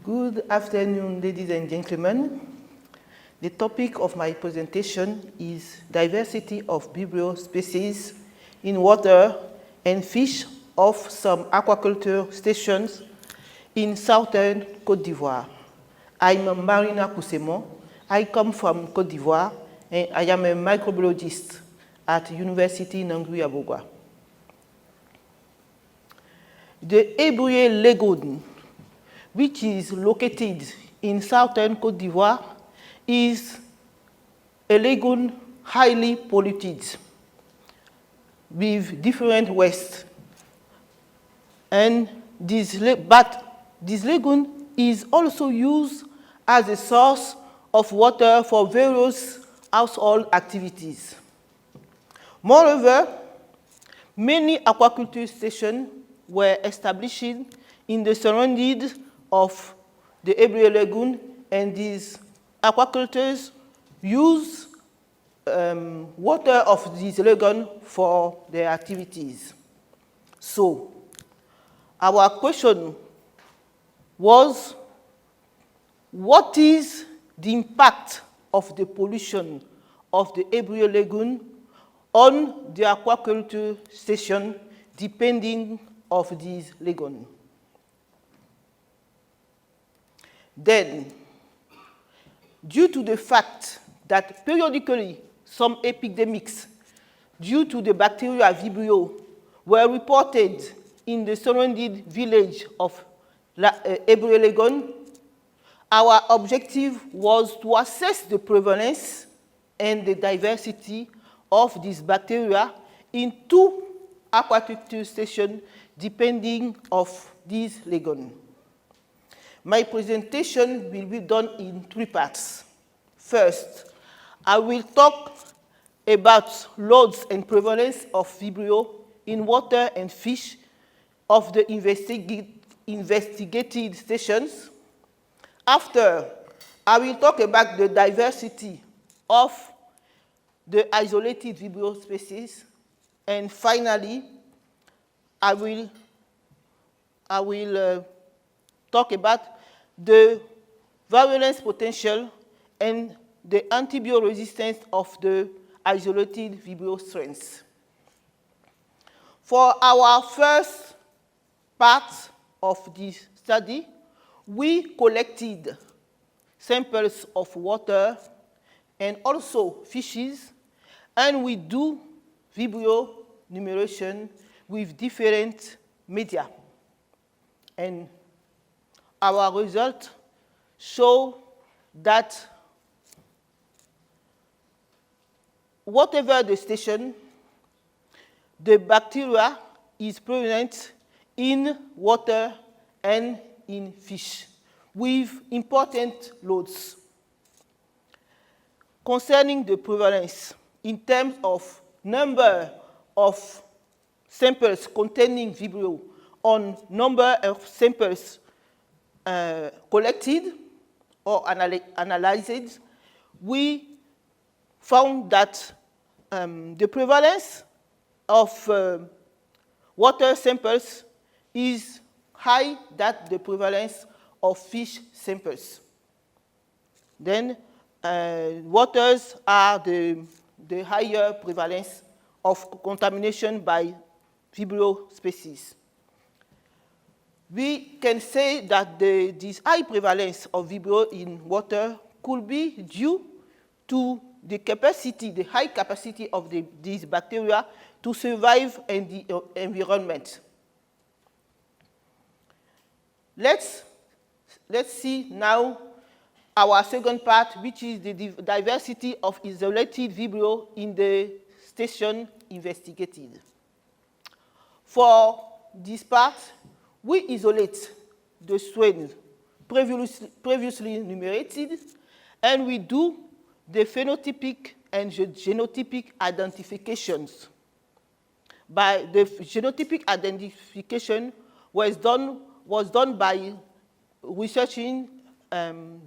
Good afternoon, ladies and gentlemen. The topic of my presentation is diversity of Vibrio species in water and fish of some aquaculture stations in Southern Côte d'Ivoire. I'm Marina KOUSSEMON. I come from Côte d'Ivoire and I am a microbiologist at University NANGUI ABROGOUA. The Ebrié Lagoon, which is located in Southern Côte d'Ivoire, is a lagoon highly polluted with different waste. And this lagoon is also used as a source of water for various household activities. Moreover, many aquaculture stations were established in the surroundings of the Ebrié Lagoon, and these aquacultures use water of this lagoon for their activities. So, our question was, what is the impact of the pollution of the Ebrié Lagoon on the aquaculture station depending of this lagoon? Then, due to the fact that periodically some epidemics due to the bacteria Vibrio were reported in the surrounding village of Ebrié Lagoon, our objective was to assess the prevalence and the diversity of these bacteria in two aquaculture stations depending of this lagoon. My presentation will be done in three parts. First, I will talk about loads and prevalence of Vibrio in water and fish of the investigated stations. After, I will talk about the diversity of the isolated Vibrio species. And finally, I will talk about the virulence potential and the antibiotic resistance of the isolated Vibrio strains. For our first part of this study, we collected samples of water and also fishes, and we do Vibrio numeration with different media. And our results show that whatever the station, the bacteria is present in water and in fish with important loads. Concerning the prevalence, in terms of number of samples containing Vibrio on number of samples collected or analyzed, we found that the prevalence of water samples is high than the prevalence of fish samples. Then waters are the higher prevalence of contamination by Vibrio species. We can say that this high prevalence of Vibrio in water could be due to the capacity, the high capacity of these bacteria to survive in the environment. Let's see now our second part, which is the diversity of isolated Vibrio in the station investigated. For this part, we isolate the strains previously enumerated, and we do the phenotypic and genotypic identifications. By the genotypic identification was done by researching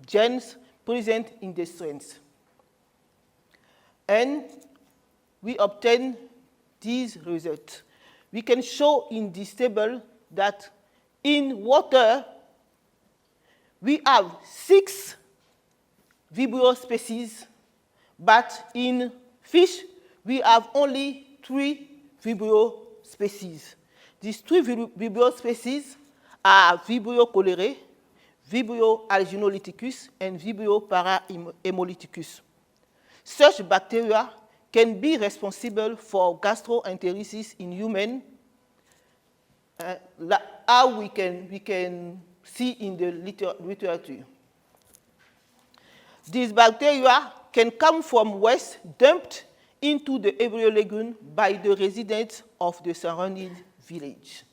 genes present in the strains. And we obtain these results. We can show in this table that in water, we have 6 Vibrio species, but in fish, we have only 3 Vibrio species. These 3 Vibrio species are Vibrio cholerae, Vibrio alginolyticus, and Vibrio parahaemolyticus. Such bacteria can be responsible for gastroenteritis in humans, how we can see in the literature. These bacteria can come from waste dumped into the Ebrié Lagoon by the residents of the surrounding village.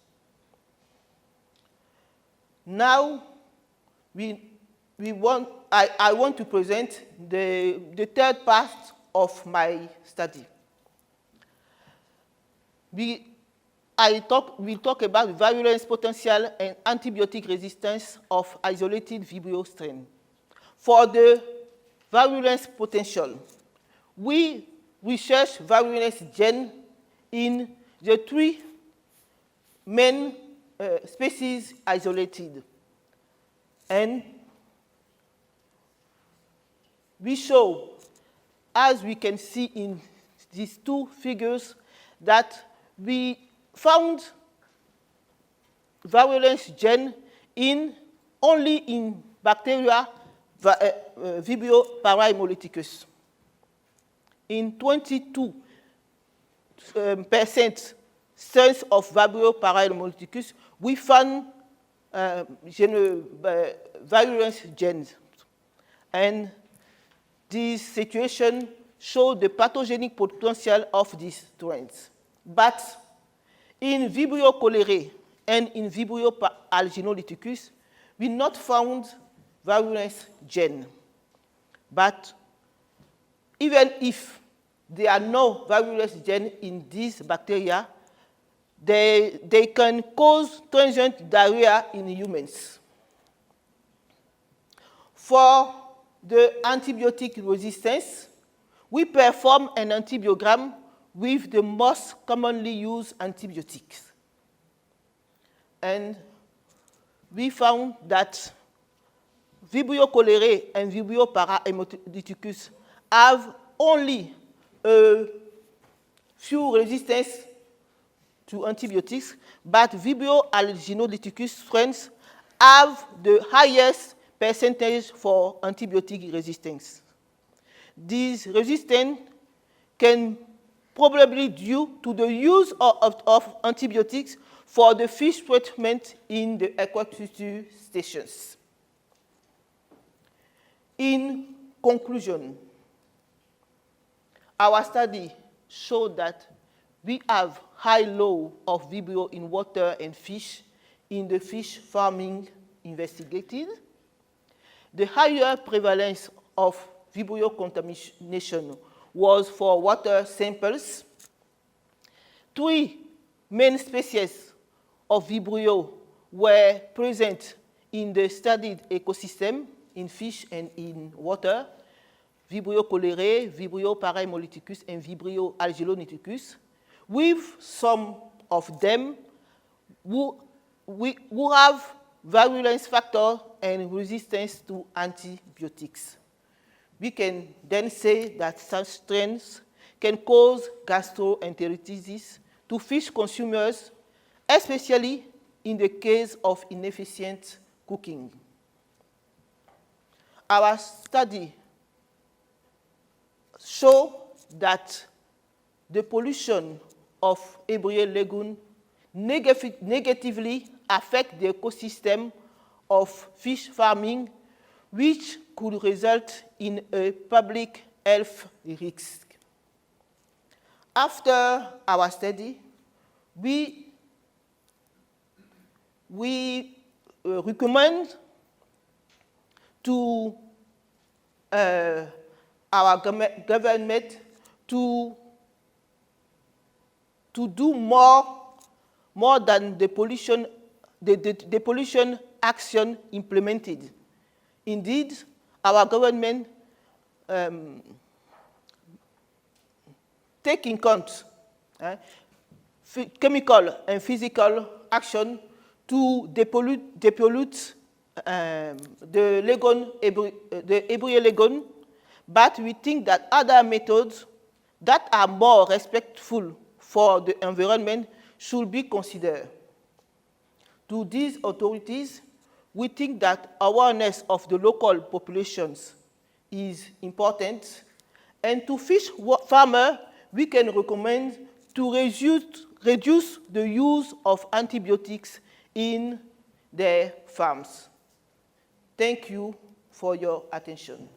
Now, I want to present the third part of my study. We'll talk about virulence potential and antibiotic resistance of isolated Vibrio strain. For the virulence potential, we research virulence gene in the 3 main species isolated. And we show, as we can see in these 2 figures, that we found virulence gene only in bacteria Vibrio parahaemolyticus. In 22% strains of Vibrio parahaemolyticus, we found virulence genes. And this situation showed the pathogenic potential of these strains. But in Vibrio cholerae and in Vibrio alginolyticus, we not found virulence gene. But even if there are no virulence gene in these bacteria, they can cause transient diarrhea in humans. For the antibiotic resistance, we perform an antibiogram with the most commonly used antibiotics. And we found that Vibrio cholerae and Vibrio parahaemolyticus have only a few resistance to antibiotics, but Vibrio alginolyticus strains have the highest percentage for antibiotic resistance. This resistance can probably be due to the use of antibiotics for the fish treatment in the aquaculture stations. In conclusion, our study showed that we have high level of Vibrio in water and fish in the fish farming investigated. The higher prevalence of Vibrio contamination was for water samples. 3 main species of Vibrio were present in the studied ecosystem in fish and in water: Vibrio cholerae, Vibrio parahaemolyticus, and Vibrio alginolyticus, with some of them who have virulence factor and resistance to antibiotics. We can then say that such strains can cause gastroenteritis to fish consumers, especially in the case of inefficient cooking. Our study showed that the pollution of Ebrié Lagoon negatively affects the ecosystem of fish farming, which could result in a public health risk. After our study, we recommend to our government to do more than the pollution action implemented. Indeed, our government take in account chemical and physical action to depollute the lagoon, the Ebrié Lagoon, but we think that other methods that are more respectful for the environment should be considered. To these authorities, we think that awareness of the local populations is important, and to fish farmers, we can recommend to reduce the use of antibiotics in their farms. Thank you for your attention.